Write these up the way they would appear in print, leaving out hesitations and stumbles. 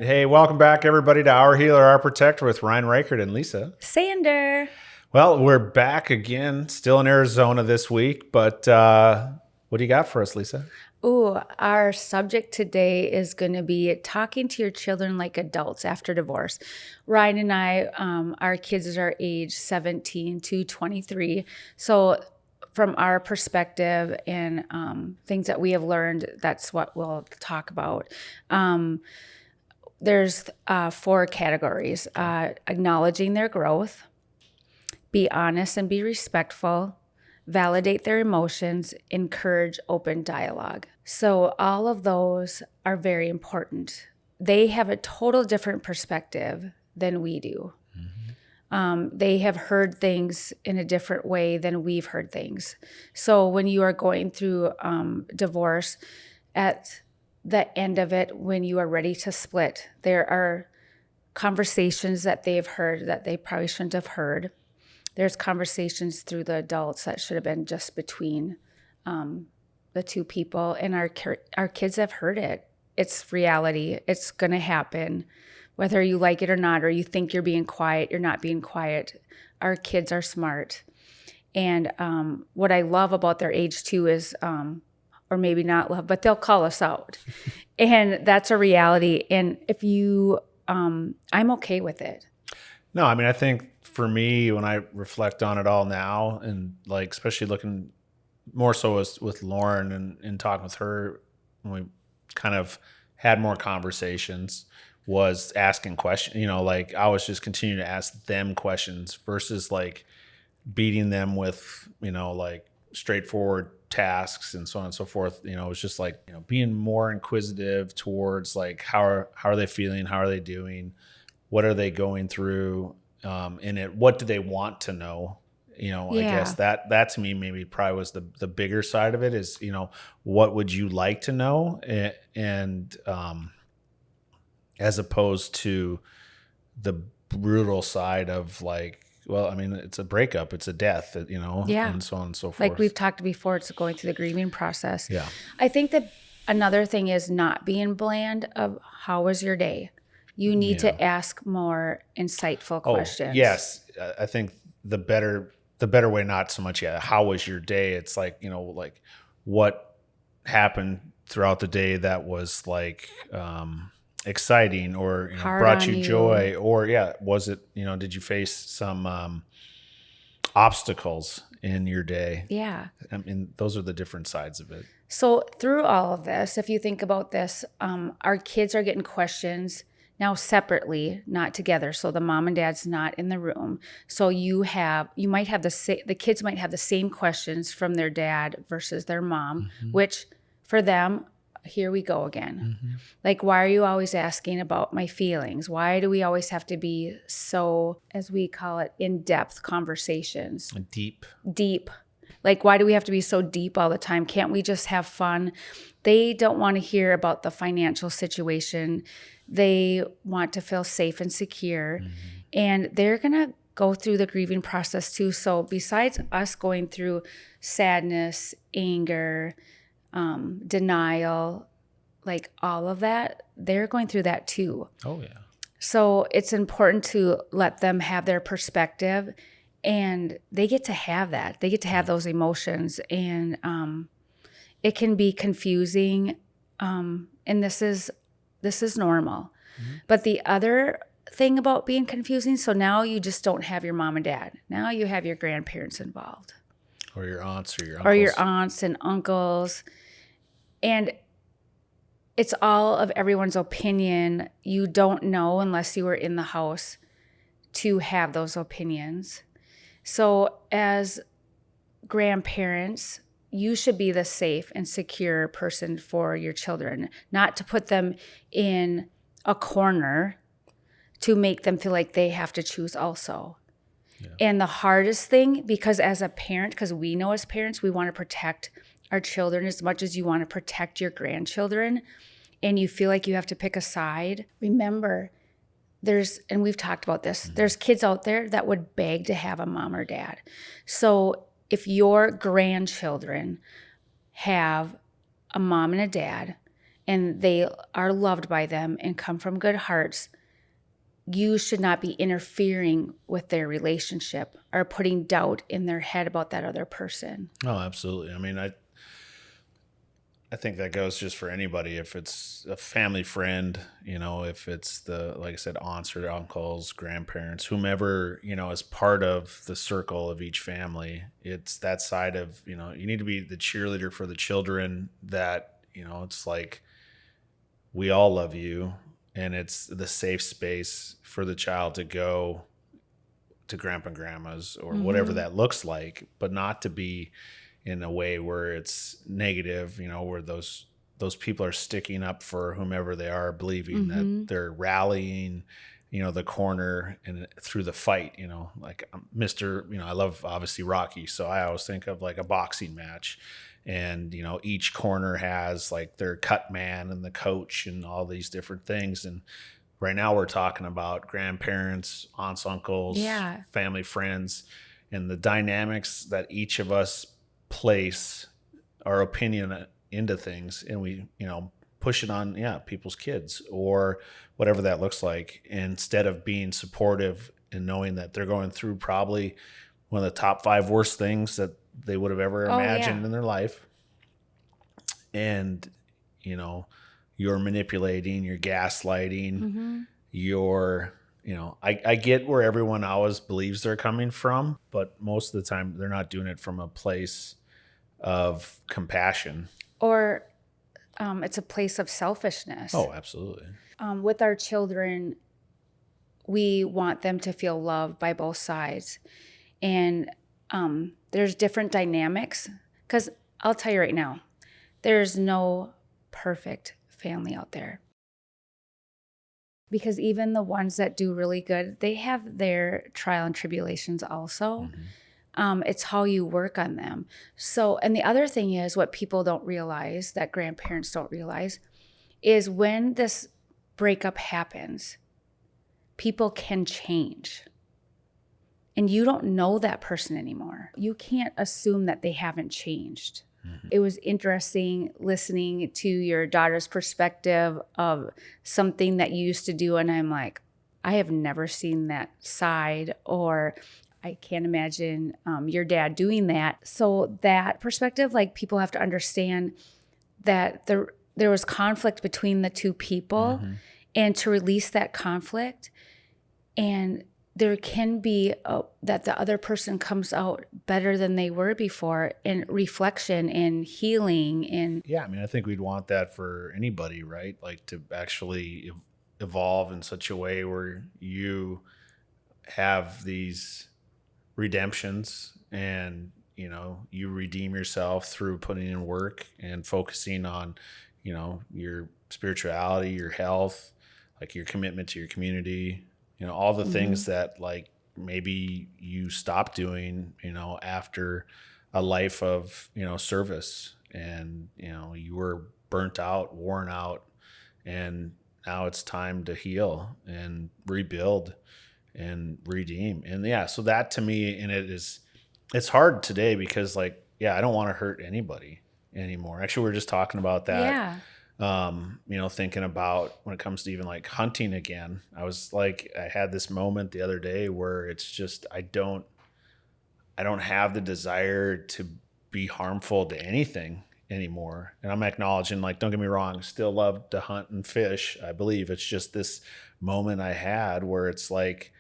Hey, welcome back, everybody, to Our Healer, Our Protector with Ryan Reichert and Lisa Sander. Well, we're back again, still in Arizona this week, but what do you got for us, Lisa? Ooh, our subject today is going to be talking to your children like adults after divorce. Ryan and I, our kids are age 17 to 23. So, from our perspective and things that we have learned, that's what we'll talk about. There's four categories: acknowledging their growth, be honest and be respectful, validate their emotions, encourage open dialogue. So, all of those are very important. They have a total different perspective than we do. They have heard things in a different way than we've heard things. So, when you are going through divorce, at the end of it, when you are ready to split, there are conversations that they've heard that they probably shouldn't have heard. There's conversations through the adults that should have been just between the two people, and our kids have heard it. It's reality. It's going to happen, whether you like it or not, or you think you're being quiet. You're not being quiet. Our kids are smart, and what I love about their age too is, or maybe not love, but they'll call us out, and that's a reality. And if you, I'm okay with it. No, I mean, I think for me, when I reflect on it all now, and like, especially looking more so with Lauren and talking with her, when we kind of had more conversations, was asking questions, like I was just continuing to ask them questions versus like beating them with, like straightforward tasks and so on and so forth. It was just like, being more inquisitive towards like, how are they feeling? How are they doing? What are they going through in it? What do they want to know? I guess that to me maybe probably was the bigger side of it is, what would you like to know? And as opposed to the brutal side of like, well, I mean, it's a breakup, it's a death, and so on and so forth. Like we've talked before, it's going through the grieving process. Yeah. I think that another thing is not being bland of how was your day? You need to ask more insightful questions. Yes. I think the better way, not so much, how was your day? It's like, like what happened throughout the day that was like exciting or brought you joy, or was it, did you face some obstacles in your day? Yeah. I mean, those are the different sides of it. So through all of this, if you think about this, our kids are getting questions now separately, not together. So the mom and dad's not in the room. So you might have the kids might have the same questions from their dad versus their mom, which for them, here we go again. Like, why are you always asking about my feelings? Why do we always have to be so, as we call it, in-depth conversations? Deep. Like, why do we have to be so deep all the time? Can't we just have fun? They don't want to hear about the financial situation. They want to feel safe and secure. And they're going to go through the grieving process too. So besides us going through sadness, anger, denial, like all of that, they're going through that too. Oh, yeah. So it's important to let them have their perspective, and they get to have that. They get to have those emotions, and it can be confusing, and this is normal. But the other thing about being confusing, so now you just don't have your mom and dad. Now you have your grandparents involved. Or your aunts or your uncles. Or your aunts and uncles. And it's all of everyone's opinion. You don't know unless you were in the house to have those opinions. So as grandparents, you should be the safe and secure person for your children, not to put them in a corner to make them feel like they have to choose also. Yeah. And the hardest thing, because as a parent, because we know as parents, we want to protect our children as much as you want to protect your grandchildren, and you feel like you have to pick a side. Remember, and we've talked about this, there's kids out there that would beg to have a mom or dad. So if your grandchildren have a mom and a dad, and they are loved by them and come from good hearts, you should not be interfering with their relationship or putting doubt in their head about that other person. Oh, absolutely. I mean, I think that goes just for anybody. If it's a family friend, if it's like I said, aunts or uncles, grandparents, whomever, is part of the circle of each family, it's that side of, you need to be the cheerleader for the children that, it's like, we all love you. And it's the safe space for the child to go to grandpa and grandma's or whatever that looks like, but not to be in a way where it's negative, where those people are sticking up for whomever they are, believing that they're rallying, the corner and through the fight, like Mr. I love obviously Rocky. So I always think of like a boxing match, and, each corner has like their cut man and the coach and all these different things. And right now we're talking about grandparents, aunts, uncles, family, friends, and the dynamics that each of us place our opinion into things, and we push it on people's kids or whatever that looks like, instead of being supportive and knowing that they're going through probably one of the top 5 worst things that they would have ever imagined in their life. And you're manipulating, you're gaslighting, you're I get where everyone always believes they're coming from, but most of the time they're not doing it from a place of compassion. Or it's a place of selfishness. Oh, absolutely. With our children, we want them to feel loved by both sides. And there's different dynamics, because I'll tell you right now, there's no perfect family out there. Because even the ones that do really good, they have their trial and tribulations also. It's how you work on them. So, and the other thing is, what people don't realize, that grandparents don't realize, is when this breakup happens, people can change. And you don't know that person anymore. You can't assume that they haven't changed. It was interesting listening to your daughter's perspective of something that you used to do. And I'm like, I have never seen that side, or I can't imagine your dad doing that. So that perspective, like, people have to understand that there was conflict between the two people, and to release that conflict, and there can be that the other person comes out better than they were before, in reflection and healing. And I mean, I think we'd want that for anybody, right? Like, to actually evolve in such a way where you have these redemptions, and you redeem yourself through putting in work and focusing on your spirituality, your health, like your commitment to your community, all the things that, like, maybe you stopped doing after a life of service, and you were burnt out, worn out, and now it's time to heal and rebuild and redeem. And so that, to me, and it's hard today because, like, I don't want to hurt anybody anymore. Actually, we were just talking about that. Thinking about when it comes to even like hunting again, I was like, I had this moment the other day where it's just, I don't have the desire to be harmful to anything anymore. And I'm acknowledging, like, don't get me wrong, still love to hunt and fish. I believe it's just this moment I had where it's like,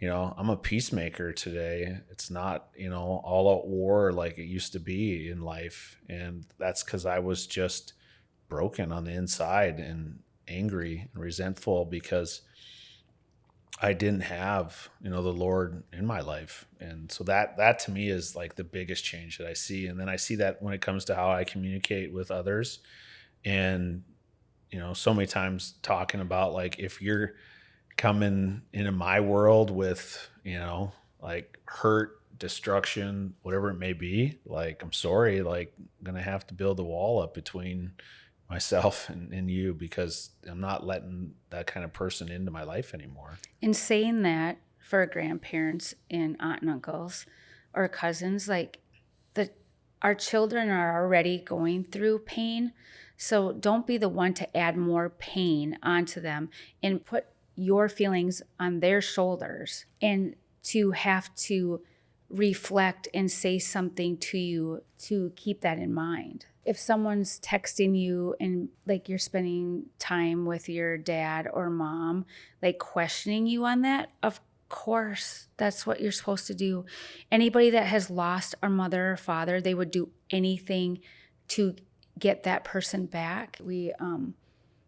I'm a peacemaker today. It's not, all out war like it used to be in life. And that's because I was just broken on the inside and angry and resentful because I didn't have, the Lord in my life. And so that to me is like the biggest change that I see. And then I see that when it comes to how I communicate with others, and, so many times talking about, like, if you're coming into my world with, like hurt, destruction, whatever it may be, like, I'm sorry, like, I'm going to have to build a wall up between myself and you, because I'm not letting that kind of person into my life anymore. in saying that, for grandparents and aunt and uncles or cousins, like, our children are already going through pain. So don't be the one to add more pain onto them and put your feelings on their shoulders, and to have to reflect and say something to you to keep that in mind. If someone's texting you and like you're spending time with your dad or mom, like questioning you on that, of course, that's what you're supposed to do. Anybody that has lost a mother or father, they would do anything to get that person back. We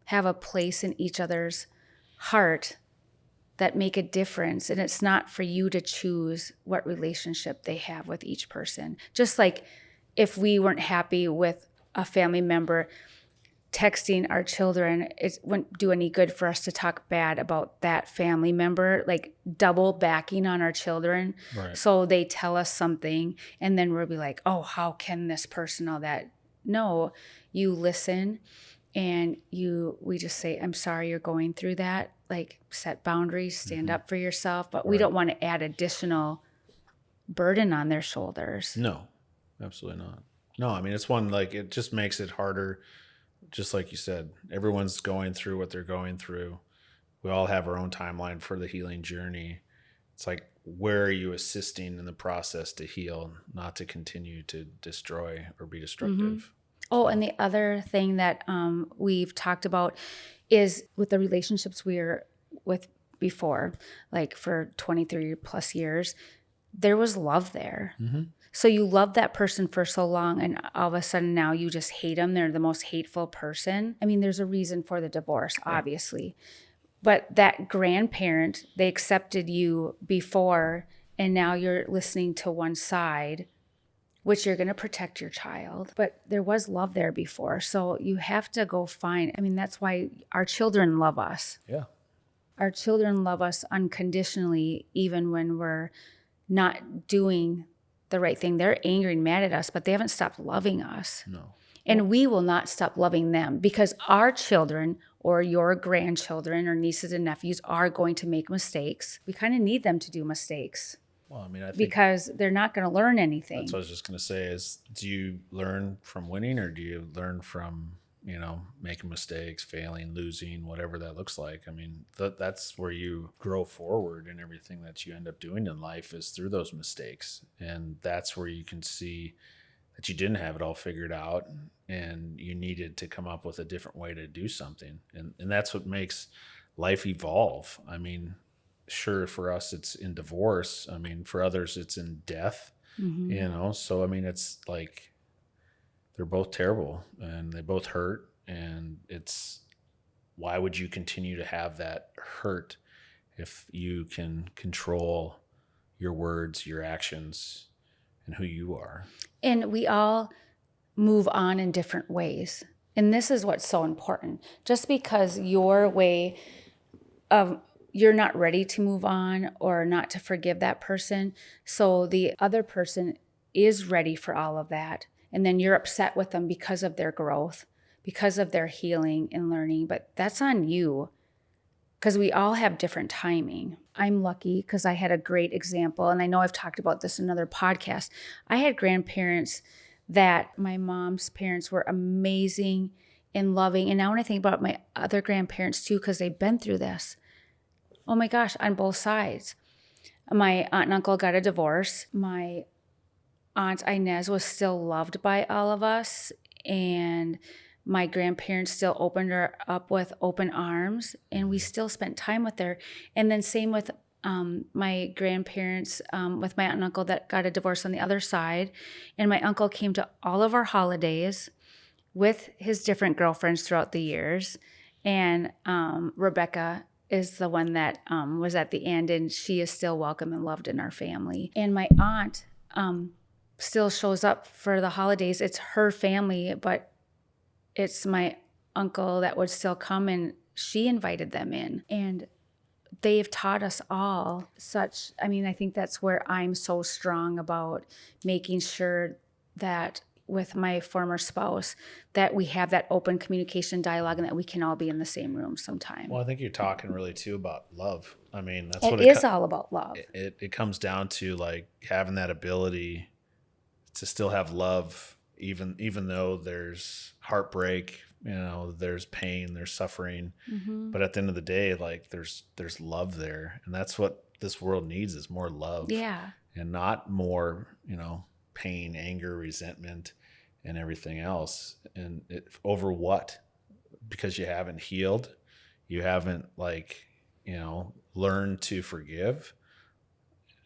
have a place in each other's heart that make a difference. And it's not for you to choose what relationship they have with each person. Just like if we weren't happy with a family member texting our children, it wouldn't do any good for us to talk bad about that family member, like double backing on our children. Right. So they tell us something and then we'll be like, oh, how can this person all that? No, you listen and we just say, I'm sorry you're going through that. Like, set boundaries, stand up for yourself, but we don't want to add additional burden on their shoulders. No, absolutely not. No, I mean, it's one, like, it just makes it harder. Just like you said, everyone's going through what they're going through. We all have our own timeline for the healing journey. It's like, where are you assisting in the process to heal, not to continue to destroy or be destructive? Oh, and the other thing that we've talked about is with the relationships we were with before, like for 23 plus years, there was love there. So you love that person for so long, and all of a sudden now you just hate them. They're the most hateful person. I mean, there's a reason for the divorce, obviously. But that grandparent, they accepted you before, and now you're listening to one side, which you're going to protect your child. But there was love there before. So you have to go find, I mean, that's why our children love us. Yeah. Our children love us unconditionally, even when we're not doing the right thing. They're angry and mad at us, but they haven't stopped loving us. No. And we will not stop loving them, because our children or your grandchildren or nieces and nephews are going to make mistakes. We kind of need them to do mistakes. Well, I mean, I think because they're not going to learn anything. that's what I was just going to say is, do you learn from winning, or do you learn from, making mistakes, failing, losing, whatever that looks like? I mean, that's where you grow forward, and everything that you end up doing in life is through those mistakes. And that's where you can see that you didn't have it all figured out and you needed to come up with a different way to do something. And that's what makes life evolve. I mean, sure, for us it's in divorce. I mean, for others it's in death. So I mean, it's like they're both terrible and they both hurt, and it's, why would you continue to have that hurt if you can control your words, your actions, and who you are? And we all move on in different ways. And this is what's so important. Just because your way of, you're not ready to move on or not to forgive that person, so the other person is ready for all of that, and then you're upset with them because of their growth, because of their healing and learning, but that's on you, because we all have different timing. I'm lucky because I had a great example, and I know I've talked about this in another podcast. I had grandparents that my mom's parents were amazing and loving, and now when I think about my other grandparents too, because they've been through this, oh my gosh, on both sides. My aunt and uncle got a divorce. My Aunt Inez was still loved by all of us, and my grandparents still opened her up with open arms, and we still spent time with her. And then same with my grandparents, with my aunt and uncle that got a divorce on the other side. And my uncle came to all of our holidays with his different girlfriends throughout the years. And Rebecca is the one that was at the end, and she is still welcome and loved in our family. And my aunt still shows up for the holidays. It's her family, but it's my uncle that would still come, and she invited them in. And they've taught us all such, I mean, I think that's where I'm so strong about making sure that with my former spouse, that we have that open communication dialogue and that we can all be in the same room sometime. Well, I think you're talking really too about love. I mean, that's it what is all about love. It comes down to, like, having that ability to still have love, even though there's heartbreak, there's pain, there's suffering. But at the end of the day, like there's love there. And that's what this world needs, is more love. Yeah. And not more, pain, anger, resentment, and everything else. And over what? Because you haven't healed, you haven't learned to forgive.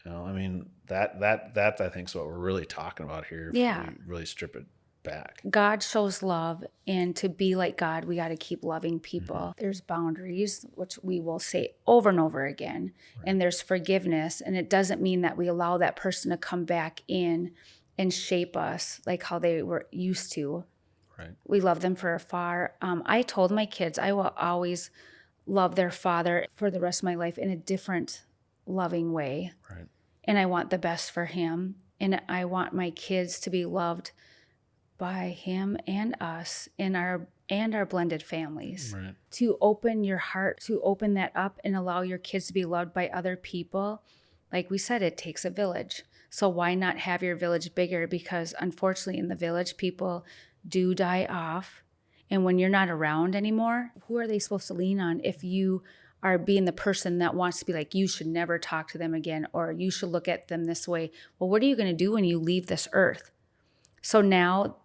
I mean, that I think is what we're really talking about here. Yeah. If we really strip it back. God shows love, and to be like God, we got to keep loving people. There's boundaries, which we will say over and over again, and there's forgiveness, and it doesn't mean that we allow that person to come back in and shape us like how they were used to. Right. We love them for afar. I told my kids I will always love their father for the rest of my life in a different, loving way. Right. And I want the best for him, and I want my kids to be loved by him and us and our blended families. Right. To open your heart, to open that up and allow your kids to be loved by other people. Like we said, it takes a village. So why not have your village bigger? Because unfortunately in the village, people do die off. And when you're not around anymore, who are they supposed to lean on if you are being the person that wants to be like, you should never talk to them again, or you should look at them this way? Well, what are you going to do when you leave this earth? So now,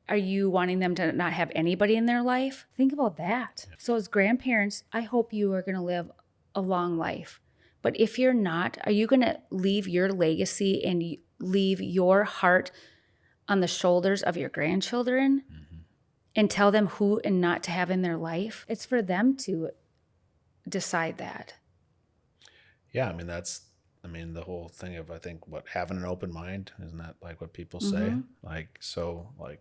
are you wanting them to not have anybody in their life? Think about that. So as grandparents, I hope you are going to live a long life. But if you're not, are you going to leave your legacy and leave your heart on the shoulders of your grandchildren and tell them who and not to have in their life? It's for them to decide that. Yeah, I mean, the whole thing of, I think, having an open mind, isn't that like what people say? Like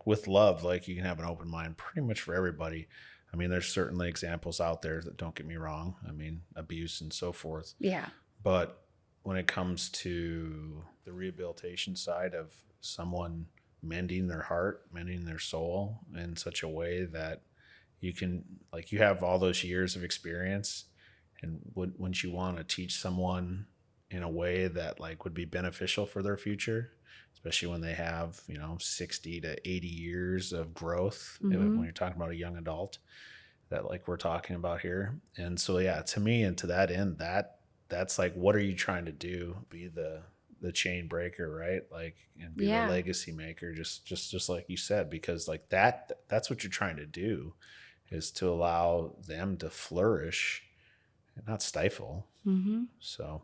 with love, like you can have an open mind pretty much for everybody. I mean, there's certainly examples out there that, don't get me wrong, I mean, abuse and so forth. Yeah. But when it comes to the rehabilitation side of someone mending their heart, mending their soul in such a way that you can, like, you have all those years of experience, and wouldn't you want to teach someone in a way that like would be beneficial for their future, especially when they have 60 to 80 years of growth, when you're talking about a young adult that like we're talking about here. And so yeah, to me, and to that end, that's like, what are you trying to do? Be the chain breaker, right? Like, and be the legacy maker, just like you said, because like that's what you're trying to do, is to allow them to flourish and not stifle. So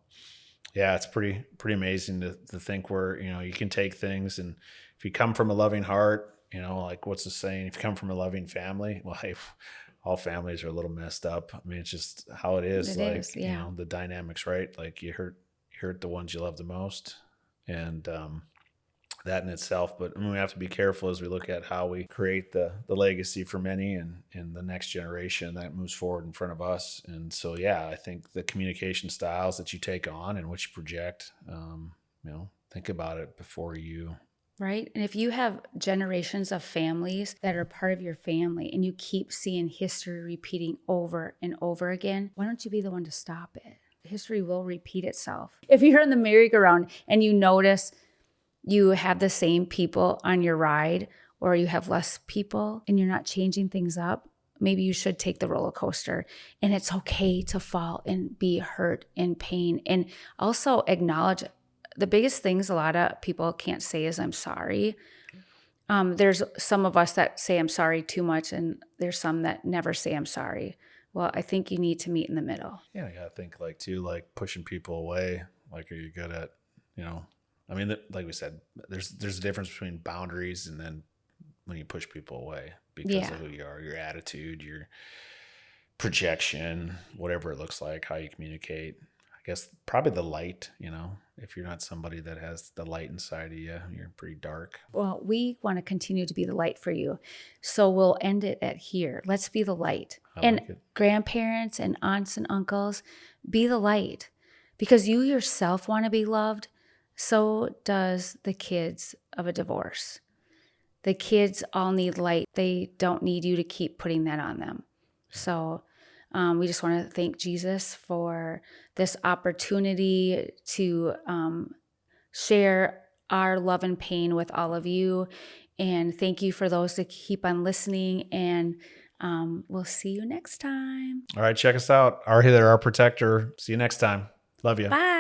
yeah, it's pretty amazing to think where, you can take things, and if you come from a loving heart, like what's the saying? If you come from a loving family, well, hey, all families are a little messed up. I mean, it's just how it is. The dynamics, right? Like you hurt the ones you love the most, and that in itself. But I mean, we have to be careful as we look at how we create the legacy for many and the next generation that moves forward in front of us. And so, yeah, I think the communication styles that you take on and what you project, think about it before you. Right. And if you have generations of families that are part of your family and you keep seeing history repeating over and over again, why don't you be the one to stop it? History will repeat itself. If you're in the merry-go-round and you notice you have the same people on your ride, or you have less people and you're not changing things up, maybe you should take the roller coaster. And it's okay to fall and be hurt and pain. And also acknowledge the biggest things a lot of people can't say is I'm sorry. There's some of us that say I'm sorry too much, and there's some that never say I'm sorry. Well, I think you need to meet in the middle. Yeah, I gotta think like pushing people away. Like, are you good at, I mean, like we said, there's a difference between boundaries and then when you push people away because of who you are, your attitude, your projection, whatever it looks like, how you communicate. I guess probably the light, if you're not somebody that has the light inside of you, you're pretty dark. Well, we want to continue to be the light for you. So we'll end it at here. Let's be the light. And grandparents and aunts and uncles, be the light. Because you yourself want to be loved, so does the kids of a divorce. The kids all need light. They don't need you to keep putting that on them. So we just want to thank Jesus for this opportunity to share our love and pain with all of you. And thank you for those that keep on listening. And we'll see you next time. All right, check us out. Our Healer, Our Protector. See you next time. Love you. Bye.